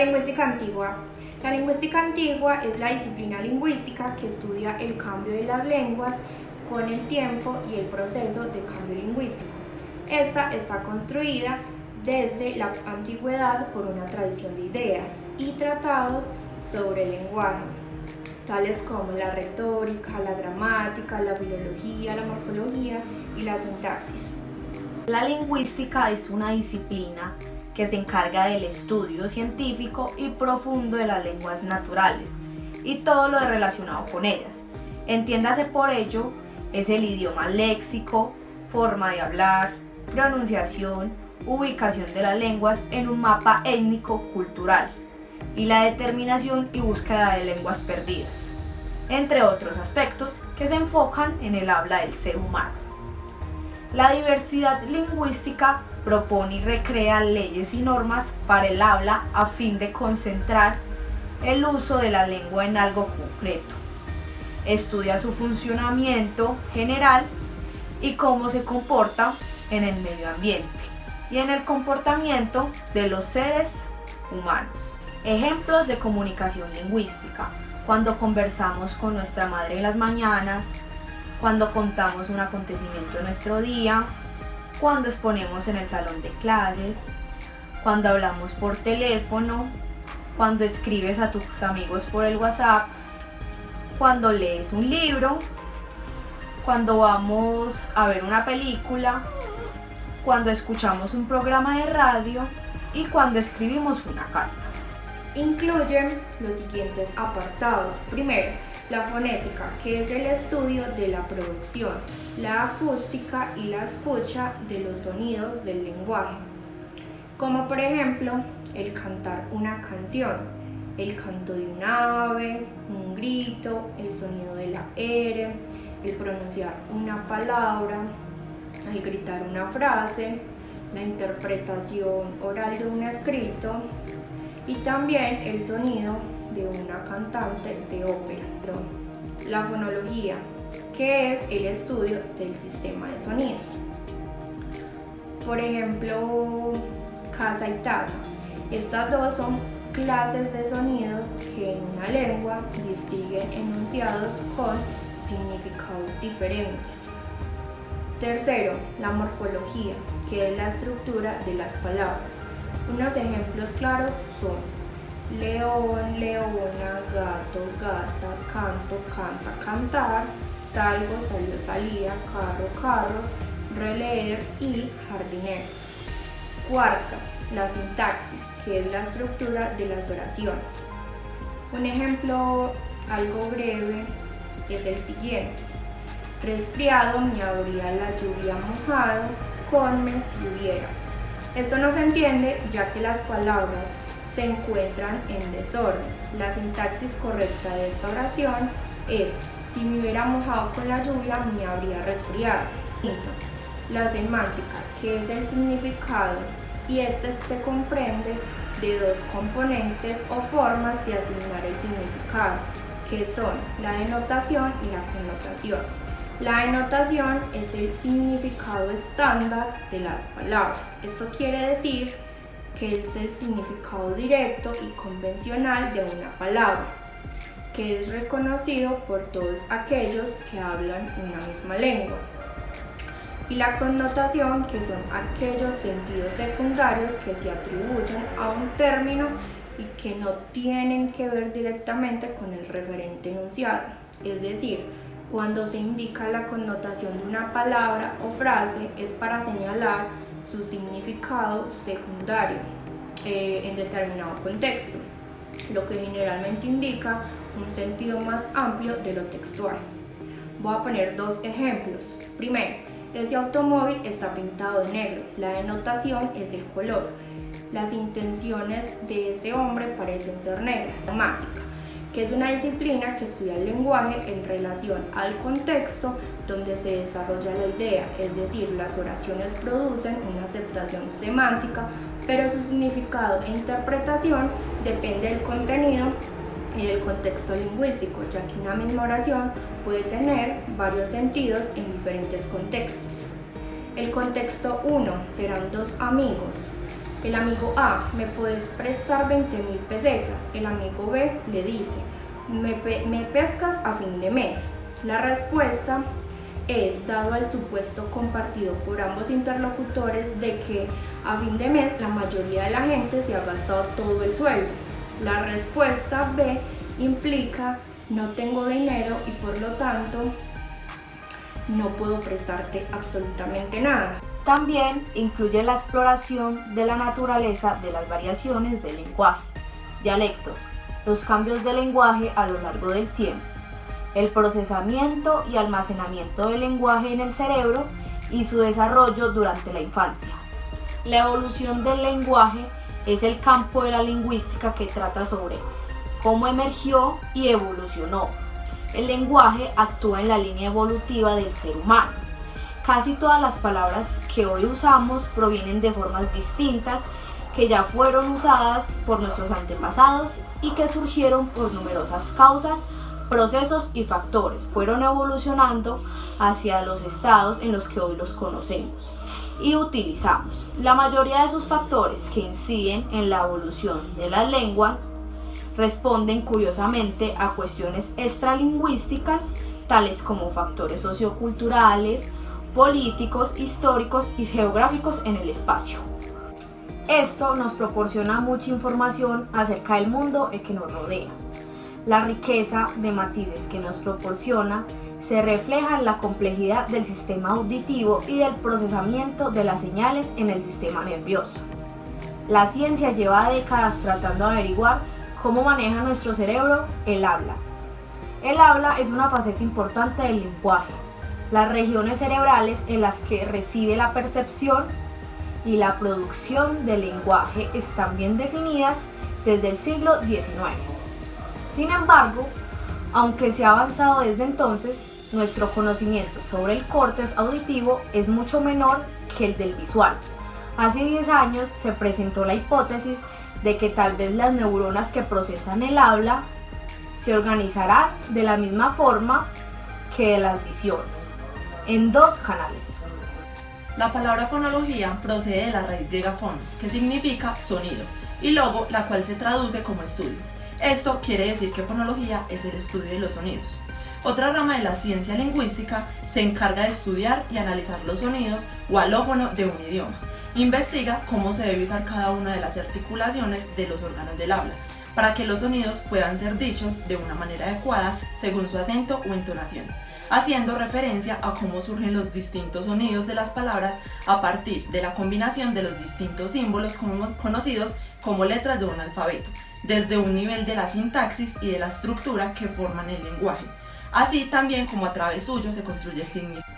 lingüística antigua. La lingüística antigua es la disciplina lingüística que estudia el cambio de las lenguas con el tiempo y el proceso de cambio lingüístico. Esta está construida desde la antigüedad por una tradición de ideas y tratados sobre el lenguaje, tales como la retórica, la gramática, la filología, la morfología y la sintaxis. La lingüística es una disciplina que se encarga del estudio científico y profundo de las lenguas naturales y todo lo relacionado con ellas. Entiéndase por ello, es el idioma léxico, forma de hablar, pronunciación, ubicación de las lenguas en un mapa étnico-cultural y la determinación y búsqueda de lenguas perdidas, entre otros aspectos que se enfocan en el habla del ser humano. La diversidad lingüística propone y recrea leyes y normas para el habla a fin de concentrar el uso de la lengua en algo concreto. Estudia su funcionamiento general y cómo se comporta en el medio ambiente y en el comportamiento de los seres humanos. Ejemplos de comunicación lingüística: cuando conversamos con nuestra madre en las mañanas, cuando contamos un acontecimiento de nuestro día, cuando exponemos en el salón de clases, cuando hablamos por teléfono, cuando escribes a tus amigos por el WhatsApp, cuando lees un libro, cuando vamos a ver una película, cuando escuchamos un programa de radio y cuando escribimos una carta. Incluyen los siguientes apartados. Primero, la fonética, que es el estudio de la producción, la acústica y la escucha de los sonidos del lenguaje, como por ejemplo el cantar una canción, el canto de un ave, un grito, el sonido de la R, el pronunciar una palabra, el gritar una frase, la interpretación oral de un escrito y también el sonido de una cantante de ópera. La fonología, que es el estudio del sistema de sonidos. Por ejemplo, casa y taza. Estas dos son clases de sonidos que en una lengua distinguen enunciados con significados diferentes. Tercero, la morfología, que es la estructura de las palabras. Unos ejemplos claros son león, leona, gato, gata, canto, canta, cantar, salgo, salió, salía, carro, carros, releer y jardinero. Cuarta, la sintaxis, que es la estructura de las oraciones. Un ejemplo algo breve es el siguiente: resfriado, me habría la lluvia mojado, conme si hubiera. Esto no se entiende ya que las palabras se encuentran en desorden. La sintaxis correcta de esta oración es: si me hubiera mojado con la lluvia, me habría resfriado. Quinto, la semántica, que es el significado, y este se comprende de dos componentes o formas de asignar el significado, que son la denotación y la connotación. La denotación es el significado estándar de las palabras. Esto quiere decir que es el significado directo y convencional de una palabra, que es reconocido por todos aquellos que hablan una misma lengua. Y la connotación, que son aquellos sentidos secundarios que se atribuyen a un término y que no tienen que ver directamente con el referente enunciado. Es decir, cuando se indica la connotación de una palabra o frase es para señalar su significado secundario en determinado contexto, lo que generalmente indica un sentido más amplio de lo textual. Voy a poner dos ejemplos. Primero, ese automóvil está pintado de negro. La denotación es el color. Las intenciones de ese hombre parecen ser negras. Semántica, que es una disciplina que estudia el lenguaje en relación al contexto donde se desarrolla la idea, es decir, las oraciones producen una aceptación semántica, pero su significado e interpretación depende del contenido y del contexto lingüístico, ya que una misma oración puede tener varios sentidos en diferentes contextos. El contexto 1 serán dos amigos. El amigo A: ¿me puedes prestar 20.000 pesetas? El amigo B le dice: me pescas a fin de mes. La respuesta es, dado al supuesto compartido por ambos interlocutores de que a fin de mes la mayoría de la gente se ha gastado todo el sueldo. La respuesta B implica: no tengo dinero y por lo tanto no puedo prestarte absolutamente nada. También incluye la exploración de la naturaleza de las variaciones del lenguaje, dialectos, los cambios de lenguaje a lo largo del tiempo, el procesamiento y almacenamiento del lenguaje en el cerebro y su desarrollo durante la infancia. La evolución del lenguaje es el campo de la lingüística que trata sobre cómo emergió y evolucionó. El lenguaje actúa en la línea evolutiva del ser humano. Casi todas las palabras que hoy usamos provienen de formas distintas que ya fueron usadas por nuestros antepasados y que surgieron por numerosas causas, procesos y factores. Fueron evolucionando hacia los estados en los que hoy los conocemos y utilizamos. La mayoría de esos factores que inciden en la evolución de la lengua responden curiosamente a cuestiones extralingüísticas, tales como factores socioculturales, políticos, históricos y geográficos en el espacio. Esto nos proporciona mucha información acerca del mundo que nos rodea. La riqueza de matices que nos proporciona se refleja en la complejidad del sistema auditivo y del procesamiento de las señales en el sistema nervioso. La ciencia lleva décadas tratando de averiguar cómo maneja nuestro cerebro el habla. El habla es una faceta importante del lenguaje. Las regiones cerebrales en las que reside la percepción y la producción del lenguaje están bien definidas desde el siglo XIX. Sin embargo, aunque se ha avanzado desde entonces, nuestro conocimiento sobre el córtex auditivo es mucho menor que el del visual. Hace 10 años se presentó la hipótesis de que tal vez las neuronas que procesan el habla se organizarán de la misma forma que las visiones, en dos canales. La palabra fonología procede de la raíz griega phonos, que significa sonido, y logo, la cual se traduce como estudio. Esto quiere decir que fonología es el estudio de los sonidos. Otra rama de la ciencia lingüística se encarga de estudiar y analizar los sonidos o alófono de un idioma. Investiga cómo se debe usar cada una de las articulaciones de los órganos del habla, para que los sonidos puedan ser dichos de una manera adecuada según su acento o entonación, haciendo referencia a cómo surgen los distintos sonidos de las palabras a partir de la combinación de los distintos símbolos conocidos como letras de un alfabeto, desde un nivel de la sintaxis y de la estructura que forman el lenguaje, así también como a través suyo se construye el significado.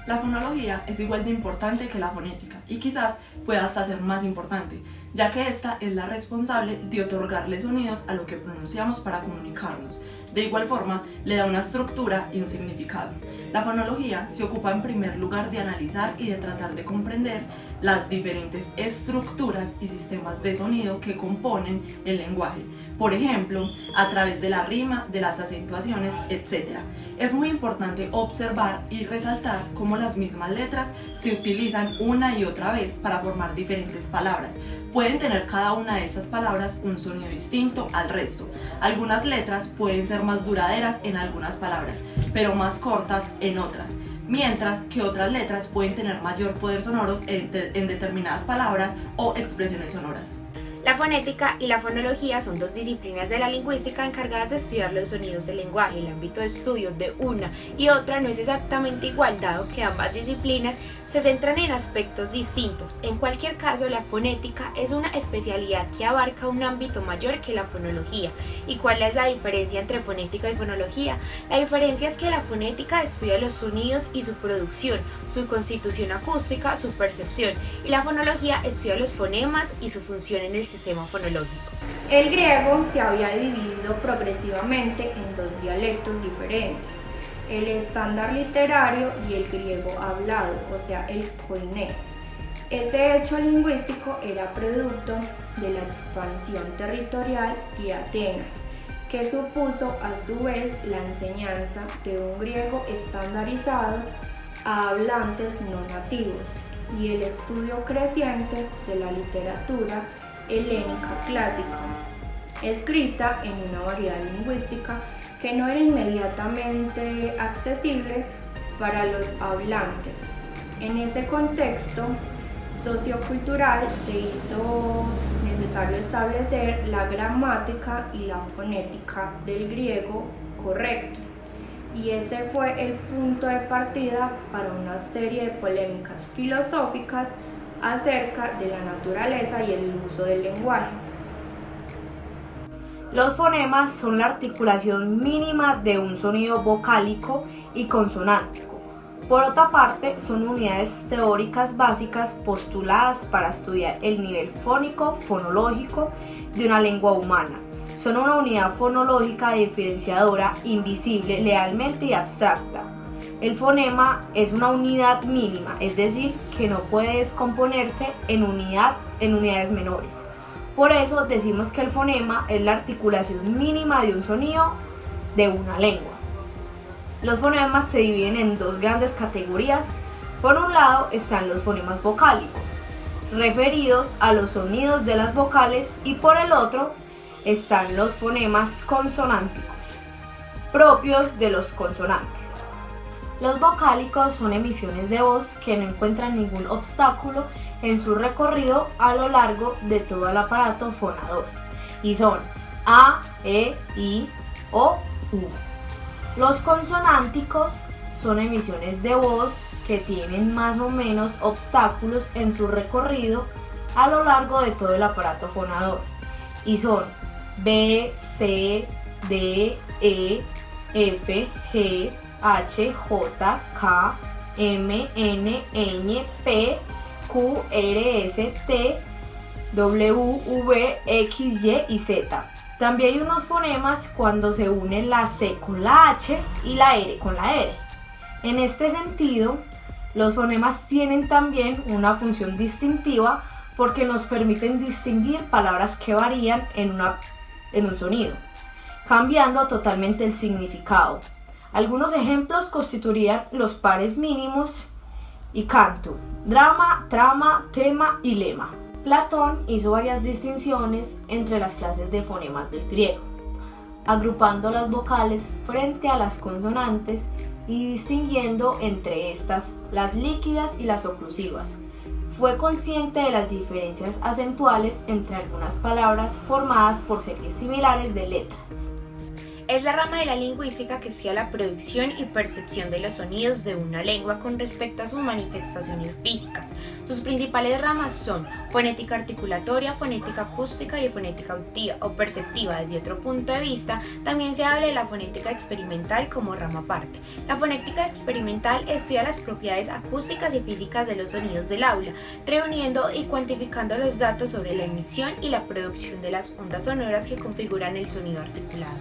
La fonología es igual de importante que la fonética y quizás pueda hasta ser más importante, ya que esta es la responsable de otorgarle sonidos a lo que pronunciamos para comunicarnos. De igual forma, le da una estructura y un significado. La fonología se ocupa en primer lugar de analizar y de tratar de comprender las diferentes estructuras y sistemas de sonido que componen el lenguaje, por ejemplo, a través de la rima, de las acentuaciones, etc. Es muy importante observar y resaltar cómo las mismas letras se utilizan una y otra vez para formar diferentes palabras. Pueden tener cada una de estas palabras un sonido distinto al resto. Algunas letras pueden ser más duraderas en algunas palabras, pero más cortas en otras, mientras que otras letras pueden tener mayor poder sonoro en determinadas palabras o expresiones sonoras. La fonética y la fonología son dos disciplinas de la lingüística encargadas de estudiar los sonidos del lenguaje. El ámbito de estudio de una y otra no es exactamente igual, dado que ambas disciplinas se centran en aspectos distintos. En cualquier caso, la fonética es una especialidad que abarca un ámbito mayor que la fonología. ¿Y cuál es la diferencia entre fonética y fonología? La diferencia es que la fonética estudia los sonidos y su producción, su constitución acústica, su percepción, y la fonología estudia los fonemas y su función en el sistema fonológico. El griego se había dividido progresivamente en dos dialectos diferentes: el estándar literario y el griego hablado, o sea, el koiné. Ese hecho lingüístico era producto de la expansión territorial de Atenas, que supuso a su vez la enseñanza de un griego estandarizado a hablantes no nativos. y el estudio creciente de la literatura helénica clásica, escrita en una variedad lingüística que no era inmediatamente accesible para los hablantes. En ese contexto sociocultural se hizo necesario establecer la gramática y la fonética del griego correcto, y ese fue el punto de partida para una serie de polémicas filosóficas acerca de la naturaleza y el uso del lenguaje. Los fonemas son la articulación mínima de un sonido vocálico y consonántico. Por otra parte, son unidades teóricas básicas postuladas para estudiar el nivel fónico-fonológico de una lengua humana. Son una unidad fonológica diferenciadora, invisible, lealmente y abstracta. El fonema es una unidad mínima, es decir, que no puede descomponerse en unidades menores. Por eso decimos que el fonema es la articulación mínima de un sonido de una lengua. Los fonemas se dividen en dos grandes categorías. Por un lado están los fonemas vocálicos, referidos a los sonidos de las vocales, y por el otro están los fonemas consonánticos, propios de los consonantes. Los vocálicos son emisiones de voz que no encuentran ningún obstáculo en su recorrido a lo largo de todo el aparato fonador, y son A, E, I, O, U. Los consonánticos son emisiones de voz que tienen más o menos obstáculos en su recorrido a lo largo de todo el aparato fonador, y son B, C, D, E, F, G, H, J, K, M, N, Ñ, P, Q, R, S, T, W, V, X, Y y Z. También hay unos fonemas cuando se une la C con la H y la R con la R. En este sentido, los fonemas tienen también una función distintiva porque nos permiten distinguir palabras que varían en un sonido, cambiando totalmente el significado. Algunos ejemplos constituirían los pares mínimos y canto, drama, trama, tema y lema. Platón hizo varias distinciones entre las clases de fonemas del griego, agrupando las vocales frente a las consonantes y distinguiendo entre estas las líquidas y las oclusivas. Fue consciente de las diferencias acentuales entre algunas palabras formadas por series similares de letras. Es la rama de la lingüística que estudia la producción y percepción de los sonidos de una lengua con respecto a sus manifestaciones físicas. Sus principales ramas son fonética articulatoria, fonética acústica y fonética auditiva o perceptiva. Desde otro punto de vista, también se habla de la fonética experimental como rama aparte. La fonética experimental estudia las propiedades acústicas y físicas de los sonidos del aula, reuniendo y cuantificando los datos sobre la emisión y la producción de las ondas sonoras que configuran el sonido articulado.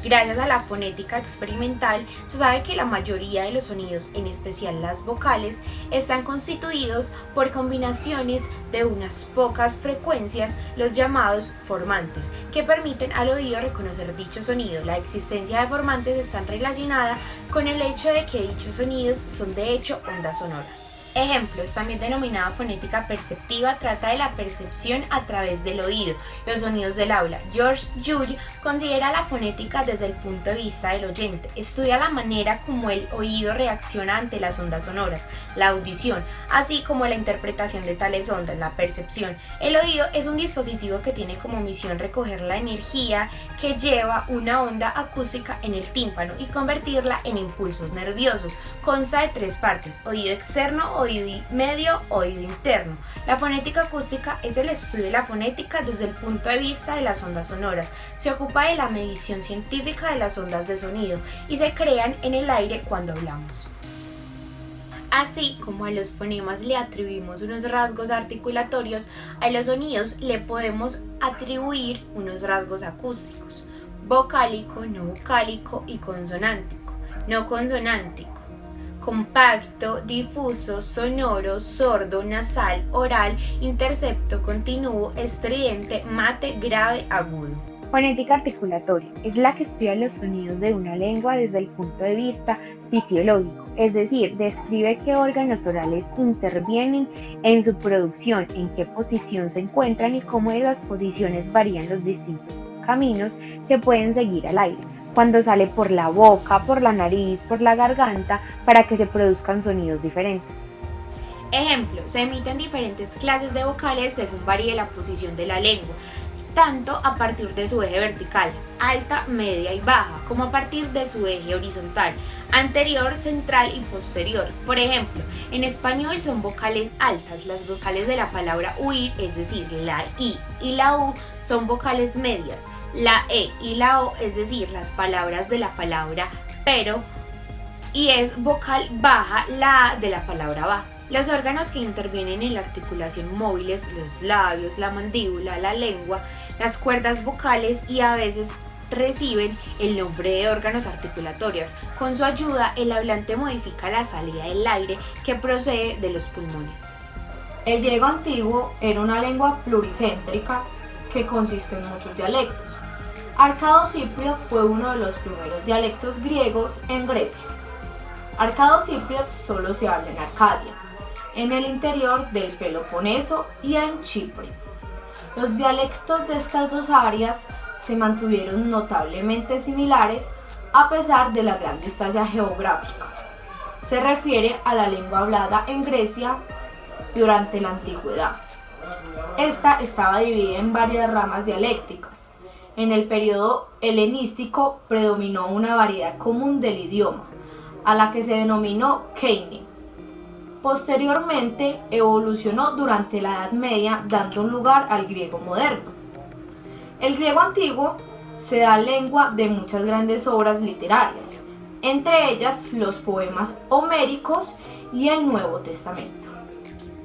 Gracias a la fonética experimental, se sabe que la mayoría de los sonidos, en especial las vocales, están constituidos por combinaciones de unas pocas frecuencias, los llamados formantes, que permiten al oído reconocer dicho sonido. La existencia de formantes está relacionada con el hecho de que dichos sonidos son de hecho ondas sonoras. Ejemplos, también denominada fonética perceptiva, trata de la percepción a través del oído, los sonidos del aula. George Jules considera la fonética desde el punto de vista del oyente, estudia la manera como el oído reacciona ante las ondas sonoras, la audición, así como la interpretación de tales ondas, la percepción. El oído es un dispositivo que tiene como misión recoger la energía que lleva una onda acústica en el tímpano y convertirla en impulsos nerviosos. Consta de tres partes: oído externo, oído medio, oído interno. La fonética acústica es el estudio de la fonética desde el punto de vista de las ondas sonoras. Se ocupa de la medición científica de las ondas de sonido y se crean en el aire cuando hablamos. Así como a los fonemas le atribuimos unos rasgos articulatorios, a los sonidos le podemos atribuir unos rasgos acústicos: vocálico, no vocálico y consonántico. No consonántico: compacto, difuso, sonoro, sordo, nasal, oral, intercepto, continuo, estridente, mate, grave, agudo. Fonética articulatoria es la que estudia los sonidos de una lengua desde el punto de vista fisiológico, es decir, describe qué órganos orales intervienen en su producción, en qué posición se encuentran y cómo esas posiciones varían los distintos caminos que pueden seguir al aire, cuando sale por la boca, por la nariz, por la garganta, para que se produzcan sonidos diferentes. Ejemplo, se emiten diferentes clases de vocales según varíe la posición de la lengua, tanto a partir de su eje vertical, alta, media y baja, como a partir de su eje horizontal, anterior, central y posterior. Por ejemplo, en español son vocales altas, las vocales de la palabra huir, es decir, la I y la U, son vocales medias, la E y la O, es decir, las palabras de la palabra pero, y es vocal baja la A de la palabra baja. Los órganos que intervienen en la articulación móviles, los labios, la mandíbula, la lengua, las cuerdas vocales y a veces reciben el nombre de órganos articulatorios. Con su ayuda, el hablante modifica la salida del aire que procede de los pulmones. El griego antiguo era una lengua pluricéntrica que consiste en muchos dialectos. Arcado Ciprio fue uno de los primeros dialectos griegos en Grecia. Arcado Ciprio solo se habla en Arcadia, en el interior del Peloponeso y en Chipre. Los dialectos de estas dos áreas se mantuvieron notablemente similares a pesar de la gran distancia geográfica. Se refiere a la lengua hablada en Grecia durante la antigüedad. Esta estaba dividida en varias ramas dialécticas. En el periodo helenístico predominó una variedad común del idioma, a la que se denominó Keine. Posteriormente evolucionó durante la Edad Media, dando lugar al griego moderno. El griego antiguo se da lengua de muchas grandes obras literarias, entre ellas los poemas homéricos y el Nuevo Testamento.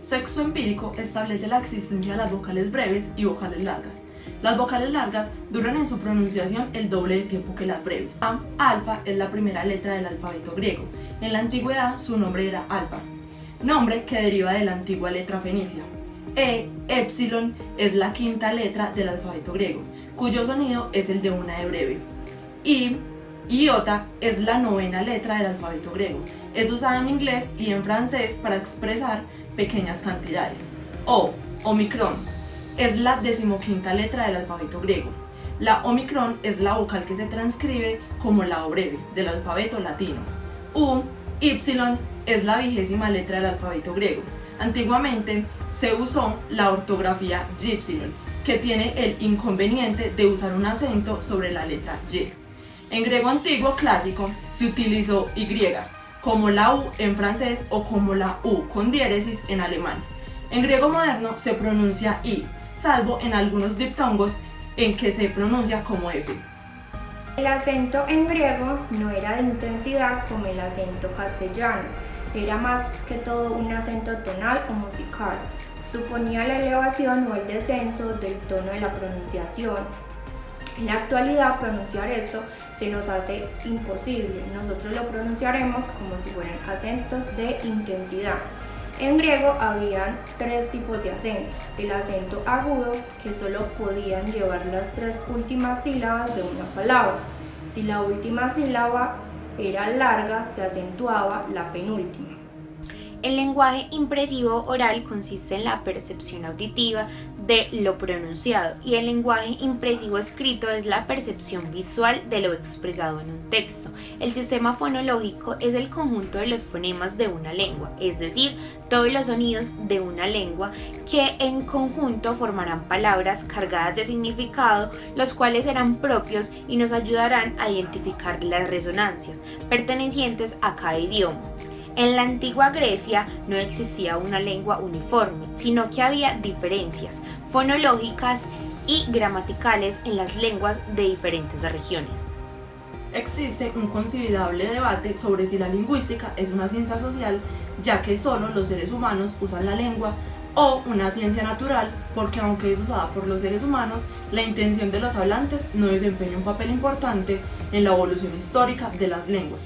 Sexo empírico establece la existencia de las vocales breves y vocales largas. Las vocales largas duran en su pronunciación el doble de tiempo que las breves. Alfa es la primera letra del alfabeto griego. En la antigüedad su nombre era Alfa, nombre que deriva de la antigua letra fenicia. Epsilon es la quinta letra del alfabeto griego, cuyo sonido es el de una E breve. Iota es la novena letra del alfabeto griego. Es usada en inglés y en francés para expresar pequeñas cantidades. Omicron es la decimoquinta letra del alfabeto griego. La omicron es la vocal que se transcribe como la O breve del alfabeto latino. Y es la 20ª letra del alfabeto griego. Antiguamente se usó la ortografía Ypsilon, que tiene el inconveniente de usar un acento sobre la letra Y. En griego antiguo clásico se utilizó Y, como la U en francés o como la U con diéresis en alemán. En griego moderno se pronuncia I, salvo en algunos diptongos en que se pronuncia como F. El acento en griego no era de intensidad como el acento castellano, era más que todo un acento tonal o musical. Suponía la elevación o el descenso del tono de la pronunciación. En la actualidad pronunciar esto se nos hace imposible, nosotros lo pronunciaremos como si fueran acentos de intensidad. En griego habían 3 tipos de acentos: el acento agudo, que solo podían llevar las 3 últimas sílabas de una palabra. Si la última sílaba era larga, se acentuaba la penúltima. El lenguaje impresivo oral consiste en la percepción auditiva de lo pronunciado y el lenguaje impresivo escrito es la percepción visual de lo expresado en un texto. El sistema fonológico es el conjunto de los fonemas de una lengua, es decir, todos los sonidos de una lengua que en conjunto formarán palabras cargadas de significado, los cuales serán propios y nos ayudarán a identificar las resonancias pertenecientes a cada idioma. En la antigua Grecia no existía una lengua uniforme, sino que había diferencias fonológicas y gramaticales en las lenguas de diferentes regiones. Existe un considerable debate sobre si la lingüística es una ciencia social, ya que solo los seres humanos usan la lengua, o una ciencia natural, porque aunque es usada por los seres humanos, la intención de los hablantes no desempeña un papel importante en la evolución histórica de las lenguas,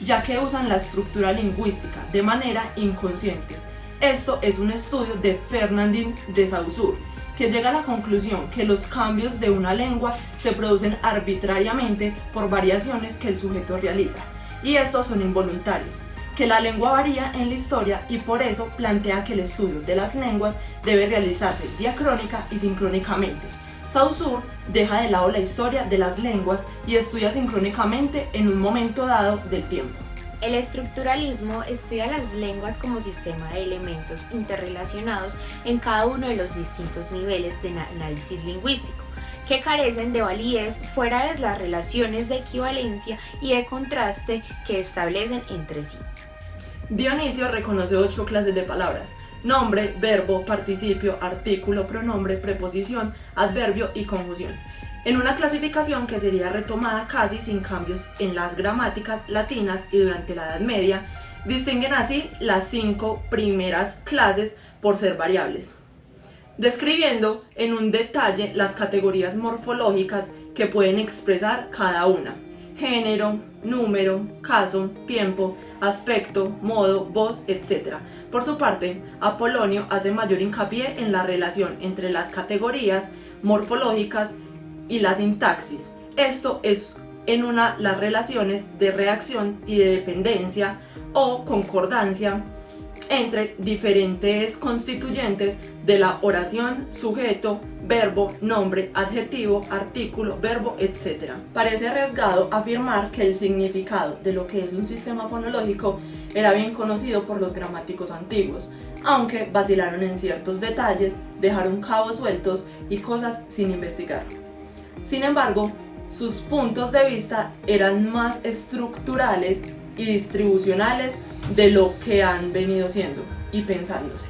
ya que usan la estructura lingüística de manera inconsciente. Esto es un estudio de Fernandin de Saussure, que llega a la conclusión que los cambios de una lengua se producen arbitrariamente por variaciones que el sujeto realiza, y estos son involuntarios, que la lengua varía en la historia y por eso plantea que el estudio de las lenguas debe realizarse diacrónica y sincrónicamente. Saussure deja de lado la historia de las lenguas y estudia sincrónicamente en un momento dado del tiempo. El estructuralismo estudia las lenguas como sistema de elementos interrelacionados en cada uno de los distintos niveles de análisis lingüístico, que carecen de validez fuera de las relaciones de equivalencia y de contraste que establecen entre sí. Dionisio reconoce 8 clases de palabras: nombre, verbo, participio, artículo, pronombre, preposición, adverbio y conjunción, en una clasificación que sería retomada casi sin cambios en las gramáticas latinas y durante la Edad Media. Distinguen así las 5 primeras clases por ser variables, describiendo en un detalle las categorías morfológicas que pueden expresar cada una: género, número, caso, tiempo, aspecto, modo, voz, etc. Por su parte, Apolonio hace mayor hincapié en la relación entre las categorías morfológicas y la sintaxis. Esto es las relaciones de reacción y de dependencia o concordancia entre diferentes constituyentes de la oración: sujeto, verbo, nombre, adjetivo, artículo, verbo, etc. Parece arriesgado afirmar que el significado de lo que es un sistema fonológico era bien conocido por los gramáticos antiguos, aunque vacilaron en ciertos detalles, dejaron cabos sueltos y cosas sin investigar. Sin embargo, sus puntos de vista eran más estructurales y distribucionales de lo que han venido siendo y pensándose.